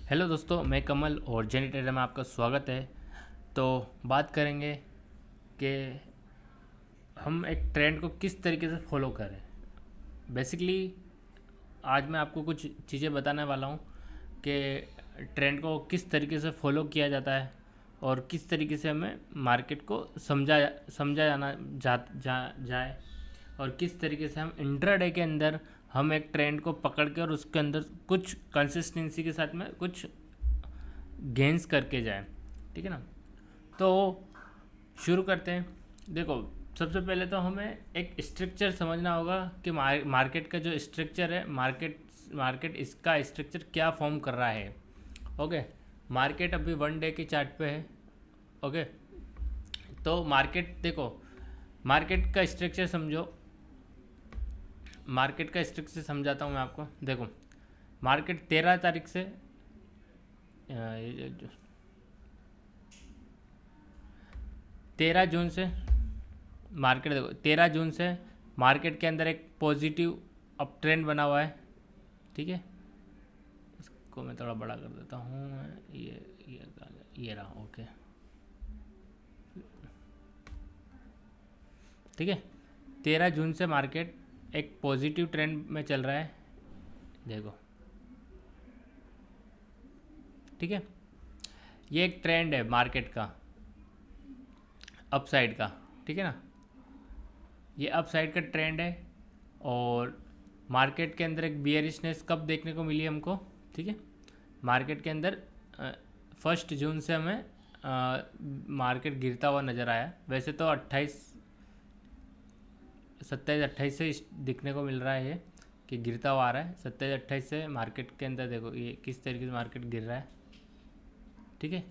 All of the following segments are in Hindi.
हेलो दोस्तों, मैं कमल और जेनी ट्रेडर में आपका स्वागत है। तो बात करेंगे कि हम एक ट्रेंड को किस तरीके से फॉलो करें। बेसिकली आज मैं आपको कुछ चीज़ें बताने वाला हूँ कि ट्रेंड को किस तरीके से फॉलो किया जाता है और किस तरीके से हमें मार्केट को समझा जाना जाए और किस तरीके से हम इंट्राडे के अंदर हम एक ट्रेंड को पकड़ के और उसके अंदर कुछ कंसिस्टेंसी के साथ में कुछ गेंस करके जाए। ठीक है ना। तो शुरू करते हैं। देखो, सबसे पहले तो हमें एक स्ट्रक्चर समझना होगा कि मार्केट का जो स्ट्रक्चर है, मार्केट इसका स्ट्रक्चर क्या फॉर्म कर रहा है। ओके, मार्केट अभी 1 डे के चार्ट पे है। ओके, तो मार्केट देखो, मार्केट का स्ट्रक्चर समझो। मार्केट का स्ट्रक्चर समझाता हूँ मैं आपको। देखो, मार्केट 13 तारीख से 13 जून से मार्केट, देखो 13 जून से मार्केट के अंदर एक पॉजिटिव अप ट्रेंड बना हुआ है। ठीक है, इसको मैं थोड़ा बड़ा कर देता हूँ। ये रहा। ओके, ठीक है। 13 जून से मार्केट एक पॉजिटिव ट्रेंड में चल रहा है। देखो, ठीक है, ये एक ट्रेंड है मार्केट का, अपसाइड का। ठीक है ना, ये अपसाइड का ट्रेंड है। और मार्केट के अंदर एक बियरिशनेस कब देखने को मिली हमको। ठीक है, मार्केट के अंदर 1 जून से हमें मार्केट गिरता हुआ नज़र आया। वैसे तो 27-28 से दिखने को मिल रहा है ये कि गिरता हुआ आ रहा है। 27-28 से मार्केट के अंदर देखो ये किस तरीके से मार्केट गिर रहा है। ठीक है,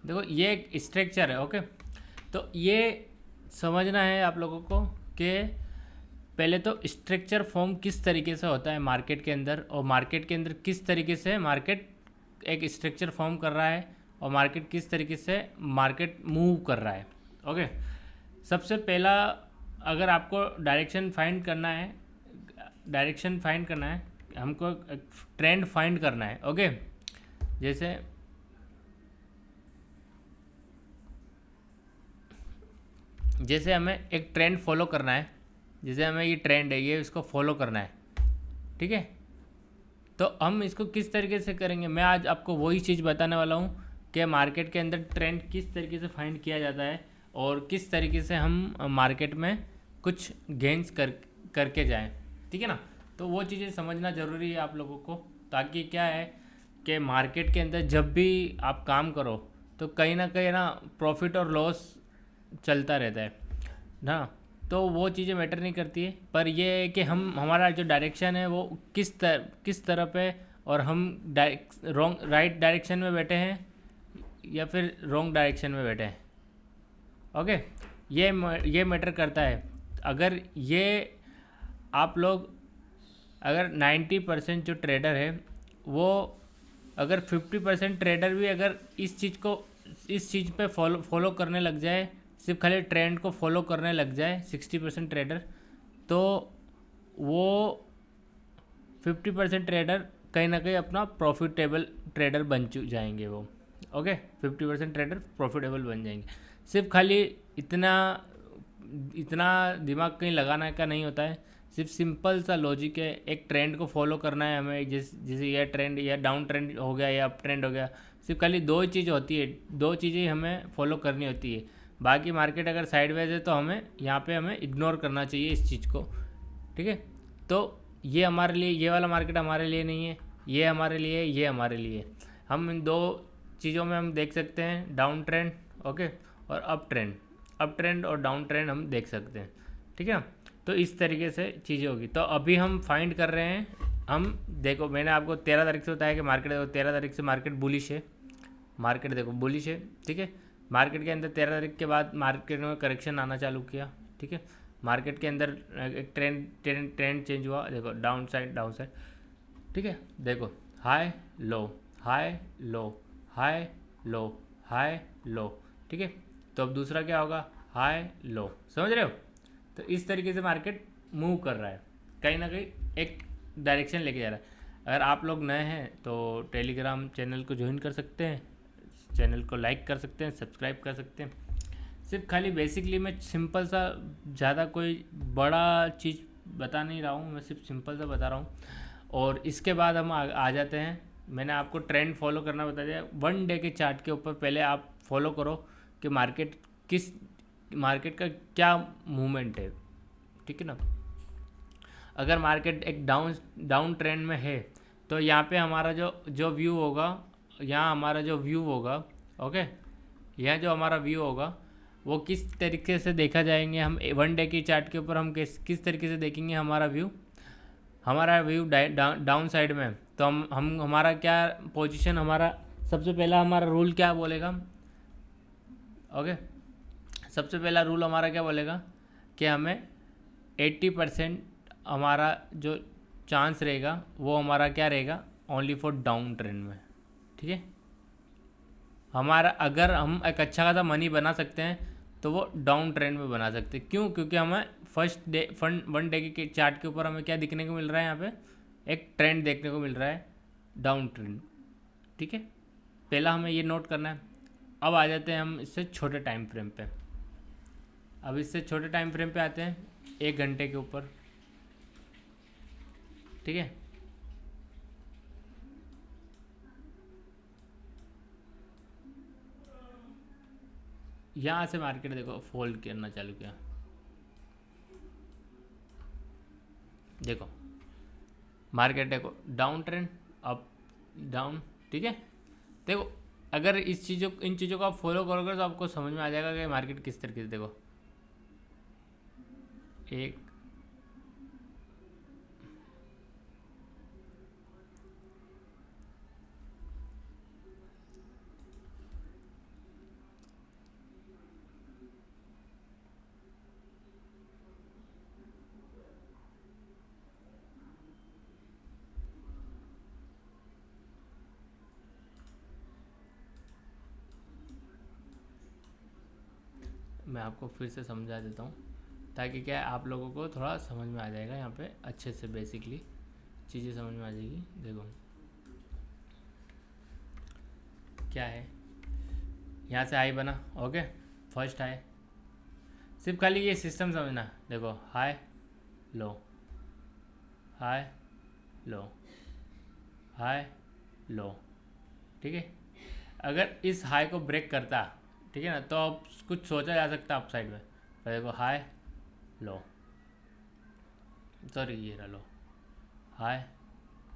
देखो ये एक स्ट्रक्चर है। ओके, तो ये समझना है आप लोगों को कि पहले तो स्ट्रक्चर फॉर्म किस तरीके से होता है मार्केट के अंदर, और मार्केट के अंदर किस तरीके से मार्केट एक स्ट्रक्चर फॉर्म कर रहा है और मार्केट किस तरीके से मार्केट मूव कर रहा है। ओके, सबसे पहला, अगर आपको डायरेक्शन फाइंड करना है, हमको ट्रेंड फाइंड करना है। ओके, जैसे हमें एक ट्रेंड फॉलो करना है। जैसे हमें ये ट्रेंड है, ये इसको फॉलो करना है। ठीक है, तो हम इसको किस तरीके से करेंगे, मैं आज आपको वही चीज़ बताने वाला हूँ कि मार्केट के अंदर ट्रेंड किस तरीके से फाइंड किया जाता है और किस तरीके से हम मार्केट में कुछ गेंस करके जाएं। ठीक है ना, तो वो चीज़ें समझना ज़रूरी है आप लोगों को, ताकि क्या है कि मार्केट के अंदर जब भी आप काम करो तो कहीं ना प्रॉफिट और लॉस चलता रहता है ना। तो वो चीज़ें मैटर नहीं करती है, पर ये है कि हम हमारा जो डायरेक्शन है वो किस तरफ है, और हम राइट डायरेक्शन में बैठे हैं या फिर रॉन्ग डायरेक्शन में बैठे हैं। ओके, ये मैटर करता है। अगर ये आप लोग, अगर 90% जो ट्रेडर है वो, अगर 50% ट्रेडर भी अगर इस चीज़ पे फॉलो करने लग जाए, सिर्फ खाली ट्रेंड को फॉलो करने लग जाए 60% ट्रेडर, तो वो 50% ट्रेडर कहीं ना कहीं अपना प्रॉफिटेबल ट्रेडर बन जाएंगे वो। ओके, 50% ट्रेडर प्रॉफिटेबल बन जाएंगे। सिर्फ खाली इतना इतना दिमाग कहीं लगाने का नहीं होता है। सिर्फ सिंपल सा लॉजिक है, एक ट्रेंड को फॉलो करना है हमें। जैसे यह ट्रेंड या डाउन ट्रेंड हो गया या अप ट्रेंड हो गया, सिर्फ खाली दो चीज़ होती है, दो चीज़ें हमें फॉलो करनी होती है। बाकी मार्केट अगर साइडवेज है तो हमें यहाँ पे हमें इग्नोर करना चाहिए इस चीज़ को। ठीक है, तो ये हमारे लिए, ये वाला मार्केट हमारे लिए नहीं है, ये हमारे लिए, ये हमारे लिए। हम इन दो चीज़ों में हम देख सकते हैं, डाउन ट्रेंड, ओके, और अप ट्रेंड और डाउन ट्रेंड हम देख सकते हैं। ठीक है ना, तो इस तरीके से चीज़ें होगी। तो अभी हम फाइंड कर रहे हैं। हम देखो, मैंने आपको 13 तारीख से बताया कि मार्केट, देखो 13 तारीख से मार्केट बुलिश है। मार्केट देखो बुलिश है। ठीक है, मार्केट के अंदर 13 तारीख के बाद मार्केट में करेक्शन आना चालू किया। ठीक है, मार्केट के अंदर एक ट्रेंड चेंज हुआ। देखो डाउन साइड। ठीक है, देखो high low, high low, high low, high low. ठीक है, तो अब दूसरा क्या होगा, हाई लो। समझ रहे हो। तो इस तरीके से मार्केट मूव कर रहा है, कहीं ना कहीं एक डायरेक्शन लेके जा रहा है। अगर आप लोग नए हैं तो टेलीग्राम चैनल को ज्वाइन कर सकते हैं, चैनल को लाइक कर सकते हैं, सब्सक्राइब कर सकते हैं। सिर्फ खाली बेसिकली मैं सिंपल सा, ज़्यादा कोई बड़ा चीज़ बता नहीं रहा हूँ, मैं सिर्फ सिंपल सा बता रहा हूँ। और इसके बाद हम आ जाते हैं, मैंने आपको ट्रेंड फॉलो करना बता दिया। 1 डे के चार्ट के ऊपर पहले आप फॉलो करो कि मार्केट का क्या मूवमेंट है, ठीक है ना। अगर मार्केट एक डाउन ट्रेंड में है तो यहाँ पे हमारा जो व्यू होगा, यहाँ हमारा जो व्यू होगा, ओके, यहाँ जो हमारा व्यू होगा वो किस तरीके से देखा जाएंगे हम 1 डे की चार्ट के ऊपर, हम किस तरीके से देखेंगे हमारा व्यू डाउन साइड में। तो हम हमारा क्या पोजीशन, हमारा सबसे पहला हमारा रूल क्या बोलेगा, ओके, सबसे पहला रूल हमारा क्या बोलेगा कि हमें 80% हमारा जो चांस रहेगा वो हमारा क्या रहेगा, ओनली फॉर डाउन ट्रेंड में, ठीक है। हमारा अगर हम एक अच्छा खासा मनी बना सकते हैं तो वो डाउन ट्रेंड में बना सकते हैं। क्यों? क्योंकि हमें फर्स्ट डे 1 डे के चार्ट के ऊपर हमें क्या दिखने को मिल रहा है, यहाँ पे एक ट्रेंड देखने को मिल रहा है, डाउन ट्रेंड, ठीक है। पहला हमें ये नोट करना है। अब आ जाते हैं हम इससे छोटे टाइम फ्रेम पे। अब इससे छोटे टाइम फ्रेम पे आते हैं 1 घंटे के ऊपर, ठीक है। यहाँ से मार्केट देखो फोल्ड करना चालू किया, देखो मार्केट देखो डाउन ट्रेंड, अप डाउन, ठीक है। देखो अगर इन चीज़ों को आप फॉलो करोगे तो आपको समझ में आ जाएगा कि मार्केट किस तरीके से, देखो एक मैं आपको फिर से समझा देता हूँ ताकि क्या है, आप लोगों को थोड़ा समझ में आ जाएगा, यहाँ पे अच्छे से बेसिकली चीज़ें समझ में आ जाएगी। देखो क्या है, यहाँ से हाई बना, ओके, फर्स्ट हाई, सिर्फ खाली ये सिस्टम समझना। देखो high low, high low, high low, ठीक है। अगर इस हाई को ब्रेक करता, ठीक है ना, तो अब कुछ सोचा जा सकता अप साइड में। पर देखो हाई लो, सॉरी ये रहा लो, हाई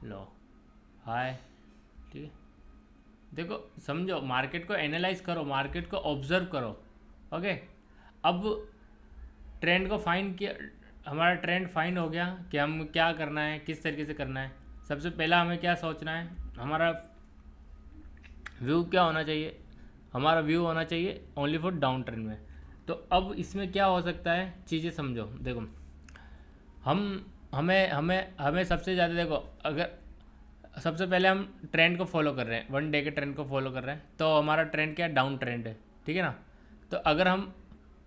लो, हाई, ठीक है। देखो समझो, मार्केट को एनालाइज करो, मार्केट को ऑब्जर्व करो, ओके। अब ट्रेंड को फाइंड किया, हमारा ट्रेंड फाइंड हो गया कि हम क्या करना है, किस तरीके से करना है। सबसे पहला हमें क्या सोचना है, हमारा व्यू क्या होना चाहिए, हमारा व्यू होना चाहिए ओनली फॉर डाउन ट्रेंड में। तो अब इसमें क्या हो सकता है, चीज़ें समझो। देखो हम हमें हमें हमें सबसे ज़्यादा, देखो अगर सबसे पहले हम ट्रेंड को फॉलो कर रहे हैं, 1 डे के ट्रेंड को फॉलो कर रहे हैं, तो हमारा ट्रेंड क्या है, डाउन ट्रेंड है, ठीक है ना। तो अगर हम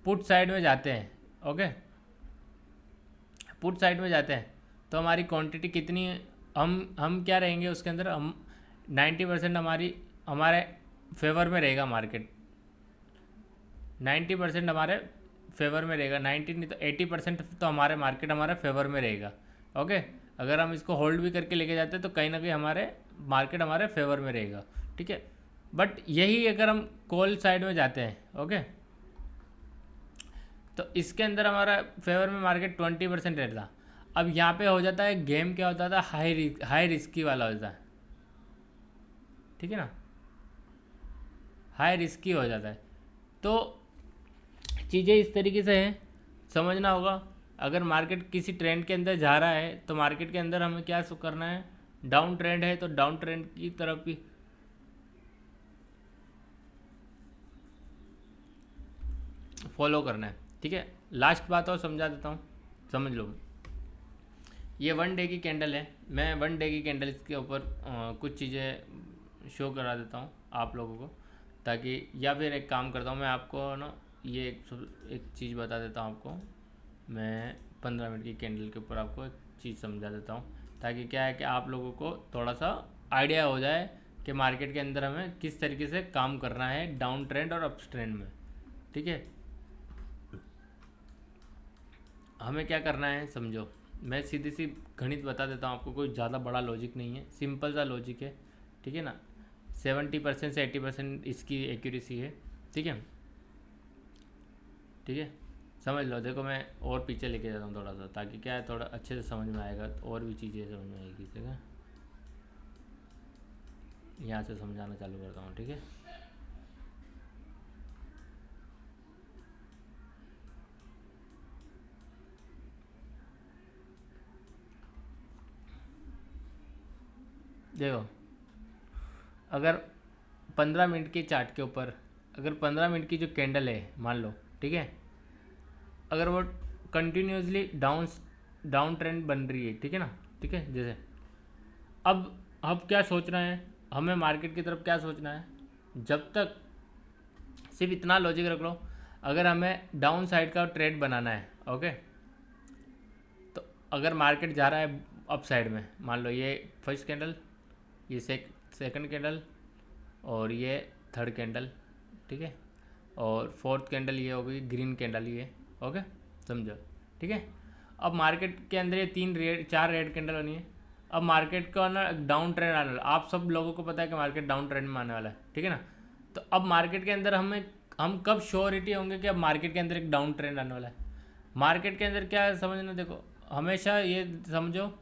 पुट साइड में जाते हैं, ओके, पुट साइड में जाते हैं तो हमारी क्वांटिटी कितनी है, हम क्या रहेंगे उसके अंदर, हम 90% हमारे फेवर में रहेगा मार्केट, 90% हमारे फेवर में रहेगा, 90 नहीं तो 80% तो हमारे मार्केट हमारे फेवर में रहेगा, ओके। अगर हम इसको होल्ड भी करके लेके जाते हैं तो कहीं ना कहीं हमारे मार्केट हमारे फेवर में रहेगा, ठीक है। बट यही अगर हम कॉल साइड में जाते हैं, ओके, तो इसके अंदर हमारा फेवर में मार्केट 20% रहता। अब यहाँ पे हो जाता है गेम, क्या होता था, हाई रिस्की वाला होता है, ठीक है ना, हाई रिस्की हो जाता है। तो चीज़ें इस तरीके से हैं, समझना होगा। अगर मार्केट किसी ट्रेंड के अंदर जा रहा है तो मार्केट के अंदर हमें क्या करना है, डाउन ट्रेंड है तो डाउन ट्रेंड की तरफ भी फॉलो करना है, ठीक है। लास्ट बात और समझा देता हूँ, समझ लो। ये 1 डे की कैंडल है, मैं 1 डे की कैंडल के ऊपर कुछ चीज़ें शो करा देता हूँ आप लोगों को, ताकि, या फिर एक काम करता हूँ मैं आपको ना, ये एक चीज़ बता देता हूँ आपको। मैं 15 मिनट की कैंडल के ऊपर आपको एक चीज़ समझा देता हूँ ताकि क्या है कि आप लोगों को थोड़ा सा आइडिया हो जाए कि मार्केट के अंदर हमें किस तरीके से काम करना है डाउन ट्रेंड और अप ट्रेंड में। ठीक है, हमें क्या करना है समझो, मैं सीधी सी गणित बता देता हूँ आपको, कोई ज़्यादा बड़ा लॉजिक नहीं है, सिंपल सा लॉजिक है। ठीक है ना, 70% से 80% इसकी एक्यूरेसी है। ठीक है, ठीक है, समझ लो। देखो मैं और पीछे लेके जाता हूँ थोड़ा सा, ताकि क्या है थोड़ा अच्छे से समझ में आएगा, और भी चीज़ें समझ में आएगी। ठीक है, यहाँ से समझाना चालू करता हूँ। ठीक है, देखो अगर 15 मिनट के चार्ट के ऊपर, अगर 15 मिनट की जो कैंडल है मान लो, ठीक है, अगर वो कंटिन्यूसली डाउन ट्रेंड बन रही है, ठीक है ना, ठीक है, जैसे अब क्या सोचना है हमें, मार्केट की तरफ क्या सोचना है, जब तक सिर्फ इतना लॉजिक रख लो, अगर हमें डाउन साइड का ट्रेड बनाना है, ओके, तो अगर मार्केट जा रहा है अप साइड में, मान लो ये फर्स्ट कैंडल, ये सेकंड कैंडल, और ये थर्ड कैंडल, ठीक है, और फोर्थ कैंडल ये हो गई ग्रीन कैंडल ये, ओके, समझो। ठीक है, अब मार्केट के अंदर ये 4 रेड कैंडल बनी है। अब मार्केट का ना डाउन ट्रेंड आने वाला, आप सब लोगों को पता है कि मार्केट डाउन ट्रेंड में आने वाला है। ठीक है ना, तो अब मार्केट के अंदर हम कब श्योरिटी होंगे कि अब मार्केट के अंदर एक डाउन ट्रेंड आने वाला है। मार्केट के अंदर क्या है समझना, देखो हमेशा ये समझो,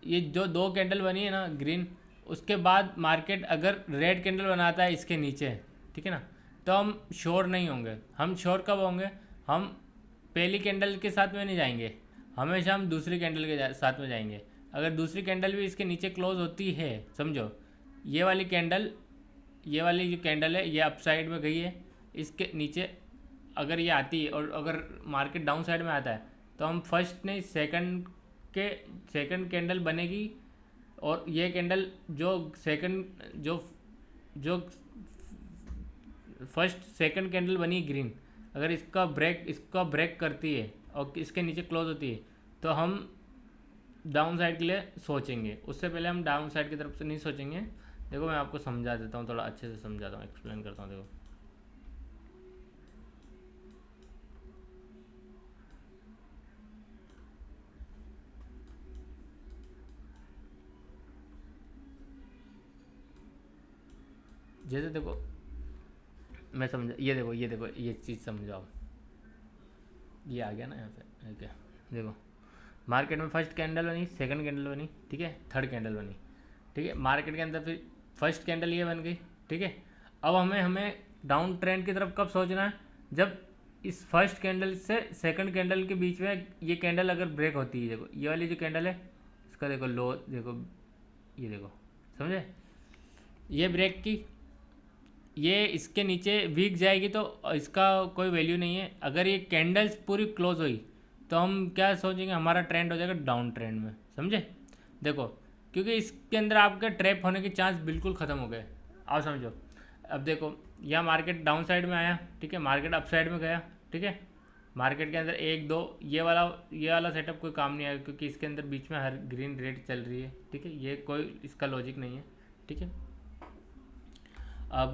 ये जो 2 कैंडल बनी है ना ग्रीन, उसके बाद मार्केट अगर रेड कैंडल बनाता है इसके नीचे, ठीक है ना, तो हम श्योर नहीं होंगे। हम श्योर कब होंगे, हम पहली कैंडल के साथ में नहीं जाएंगे, हमेशा हम दूसरी कैंडल के साथ में जाएंगे। अगर दूसरी कैंडल भी इसके नीचे क्लोज होती है, समझो ये वाली कैंडल, ये वाली जो कैंडल है ये अप साइड में गई है, इसके नीचे अगर ये आती है और अगर मार्केट डाउन साइड में आता है, तो हम फर्स्ट नहीं सेकंड कैंडल बनेगी, और ये कैंडल जो सेकंड जो फर्स्ट सेकंड कैंडल बनी ग्रीन, अगर इसका ब्रेक करती है और इसके नीचे क्लोज होती है, तो हम डाउन साइड के लिए सोचेंगे। उससे पहले हम डाउन साइड की तरफ से नहीं सोचेंगे। देखो मैं आपको समझा देता हूँ, थोड़ा अच्छे से समझाता हूँ, एक्सप्लेन करता हूँ। देखो जैसे देखो मैं समझा, ये देखो ये चीज़ समझाओ, ये आ गया ना यहाँ पे, ओके। देखो मार्केट में फर्स्ट कैंडल बनी, सेकंड कैंडल बनी, ठीक है, थर्ड कैंडल बनी, ठीक है, मार्केट के अंदर फिर फर्स्ट कैंडल ये बन गई, ठीक है। अब हमें डाउन ट्रेंड की तरफ कब सोचना है, जब इस फर्स्ट कैंडल से सेकंड कैंडल के बीच में ये कैंडल अगर ब्रेक होती है, देखो ये वाली जो कैंडल है इसका देखो लो, देखो ये देखो, समझे, ये ब्रेक की, ये इसके नीचे वीक जाएगी तो इसका कोई वैल्यू नहीं है। अगर ये कैंडल्स पूरी क्लोज हुई तो हम क्या सोचेंगे, हमारा ट्रेंड हो जाएगा डाउन ट्रेंड में, समझे। देखो क्योंकि इसके अंदर आपके ट्रैप होने के चांस बिल्कुल ख़त्म हो गए, आप समझो। अब देखो यहाँ मार्केट डाउन साइड में आया, ठीक है, मार्केट अप साइड में गया, ठीक है, मार्केट के अंदर एक दो ये वाला सेटअप कोई काम नहीं आएगा, क्योंकि इसके अंदर बीच में हर ग्रीन रेड चल रही है, ठीक है, ये कोई इसका लॉजिक नहीं है, ठीक है। अब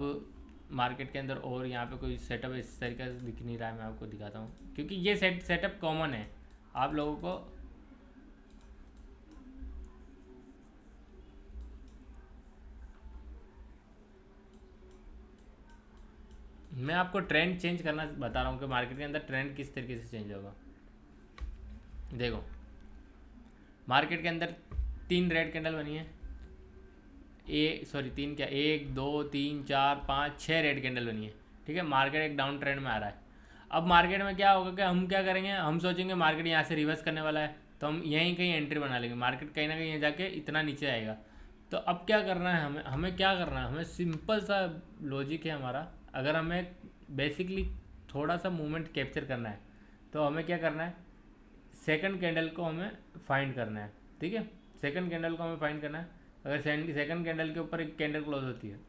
मार्केट के अंदर और यहाँ पे कोई सेटअप इस तरीके से दिख नहीं रहा है, मैं आपको दिखाता हूँ, क्योंकि ये सेटअप कॉमन है आप लोगों को। मैं आपको ट्रेंड चेंज करना बता रहा हूँ कि मार्केट के अंदर ट्रेंड किस तरीके से चेंज होगा। देखो मार्केट के अंदर 3 रेड कैंडल बनी है, तीन क्या, 1 2 3 4 5 6 रेड कैंडल बनी है, ठीक है, मार्केट एक डाउन ट्रेंड में आ रहा है। अब मार्केट में क्या होगा कि हम क्या करेंगे, हम सोचेंगे मार्केट यहाँ से रिवर्स करने वाला है, तो हम यहीं कहीं एंट्री बना लेंगे, मार्केट कहीं ना कहीं यहाँ जाके इतना नीचे आएगा। तो अब क्या करना है हमें क्या करना है, हमें सिंपल सा लॉजिक है हमारा। अगर हमें बेसिकली थोड़ा सा मूवमेंट कैप्चर करना है, तो हमें क्या करना है, सेकंड कैंडल को हमें फाइंड करना है, ठीक है, सेकंड कैंडल को हमें फाइंड करना है। अगर सेकंड कैंडल के ऊपर एक कैंडल क्लोज होती है,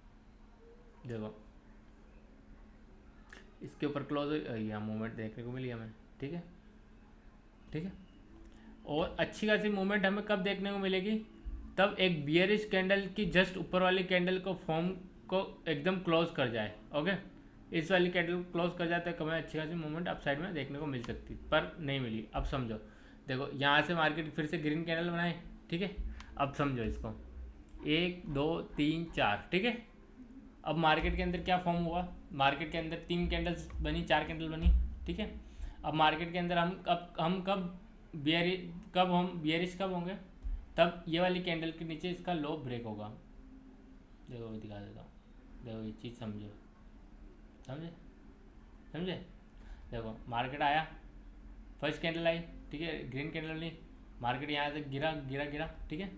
देखो इसके ऊपर क्लोज हुई, यहाँ मूवमेंट देखने को मिली हमें, ठीक है, ठीक है। और अच्छी खासी मूवमेंट हमें कब देखने को मिलेगी, तब एक बियरिश कैंडल की जस्ट ऊपर वाली कैंडल को फॉर्म को एकदम क्लोज कर जाए। ओके, इस वाली कैंडल क्लोज कर जाता है, हमें अच्छी खासी मूवमेंट अप साइड में देखने को मिल सकती, पर नहीं मिली। अब समझो, देखो यहाँ से मार्केट फिर से ग्रीन कैंडल बनाए, ठीक है। अब समझो इसको, 1 2 3 4, ठीक है। अब मार्केट के अंदर क्या फॉर्म हुआ, मार्केट के अंदर 3 कैंडल्स बनी, 4 कैंडल बनी, ठीक है। अब मार्केट के अंदर हम कब बियरिश कब होंगे, तब ये वाली कैंडल के नीचे इसका लो ब्रेक होगा। देखो दिखा देता हूँ, देखो ये चीज़ समझो, समझे समझे। देखो मार्केट आया, फर्स्ट कैंडल आई, ठीक है, ग्रीन कैंडल नहीं, मार्केट यहाँ से गिरा गिरा गिरा, ठीक है।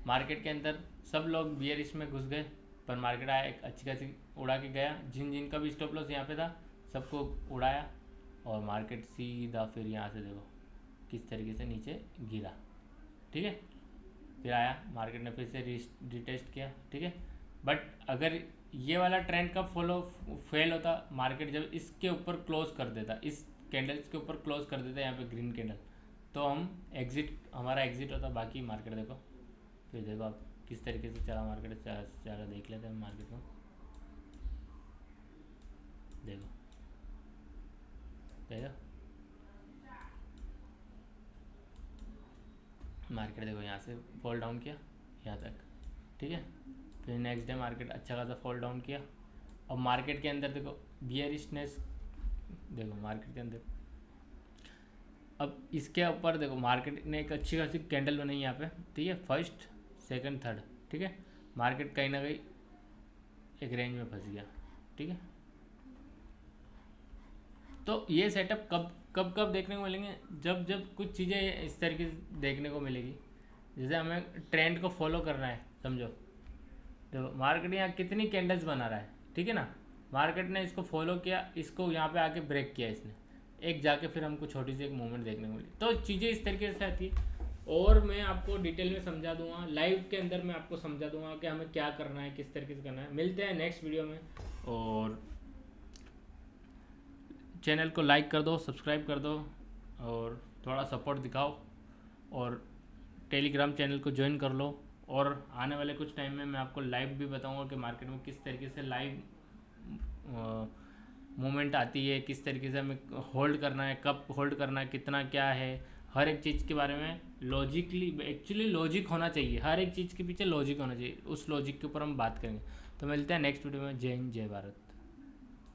मार्केट के अंदर सब लोग बियरिश में घुस गए, पर मार्केट आया, एक अच्छी खासी उड़ा के गया, जिन का भी स्टॉप लॉस यहाँ पे था सबको उड़ाया, और मार्केट सीधा फिर यहाँ से देखो किस तरीके से नीचे गिरा, ठीक है। फिर आया, मार्केट ने फिर से रिटेस्ट किया, ठीक है। बट अगर ये वाला ट्रेंड का फेल होता, मार्केट जब इसके ऊपर क्लोज कर देता, इस कैंडल्स के ऊपर क्लोज कर देता यहाँ पे ग्रीन कैंडल, तो हमारा एग्जिट होता। बाकी मार्केट देखो, फिर देखो आप किस तरीके से चला मार्केट, चला देख लेते हैं मार्केट को। देखो देखो मार्केट देखो यहाँ से फॉल डाउन किया यहाँ तक, ठीक है। फिर नेक्स्ट डे मार्केट अच्छा खासा फॉल डाउन किया। अब मार्केट के अंदर देखो बियरिशनेस, देखो मार्केट के अंदर अब इसके ऊपर देखो मार्केट ने एक अच्छी खासी कैंडल बनाई यहाँ पे, ठीक है, फर्स्ट सेकंड थर्ड, ठीक है। मार्केट कहीं ना कहीं एक रेंज में फंस गया, ठीक है। तो ये सेटअप कब देखने को मिलेंगे, जब कुछ चीज़ें इस तरीके से देखने को मिलेगी, जैसे हमें ट्रेंड को फॉलो करना है, समझो। देखो मार्केट यहाँ कितनी कैंडल्स बना रहा है, ठीक है ना, मार्केट ने इसको फॉलो किया, इसको यहाँ पे आके ब्रेक किया इसने, एक जाके फिर हमको छोटी सी एक मूवमेंट देखने को मिली। तो चीज़ें इस तरीके से आती है, और मैं आपको डिटेल में समझा दूंगा, लाइव के अंदर मैं आपको समझा दूंगा कि हमें क्या करना है, किस तरीके से करना है। मिलते हैं नेक्स्ट वीडियो में, और चैनल को लाइक कर दो, सब्सक्राइब कर दो, और थोड़ा सपोर्ट दिखाओ, और टेलीग्राम चैनल को ज्वाइन कर लो। और आने वाले कुछ टाइम में मैं आपको लाइव भी बताऊंगा कि मार्केट में किस तरीके से लाइव मूवमेंट आती है, किस तरीके से हमें होल्ड करना है, कब होल्ड करना है, कितना क्या है, हर एक चीज़ के बारे में लॉजिकली, एक्चुअली लॉजिक होना चाहिए, हर एक चीज़ के पीछे लॉजिक होना चाहिए, उस लॉजिक के ऊपर हम बात करेंगे। तो मिलते हैं नेक्स्ट वीडियो में। जय हिंद, जय भारत।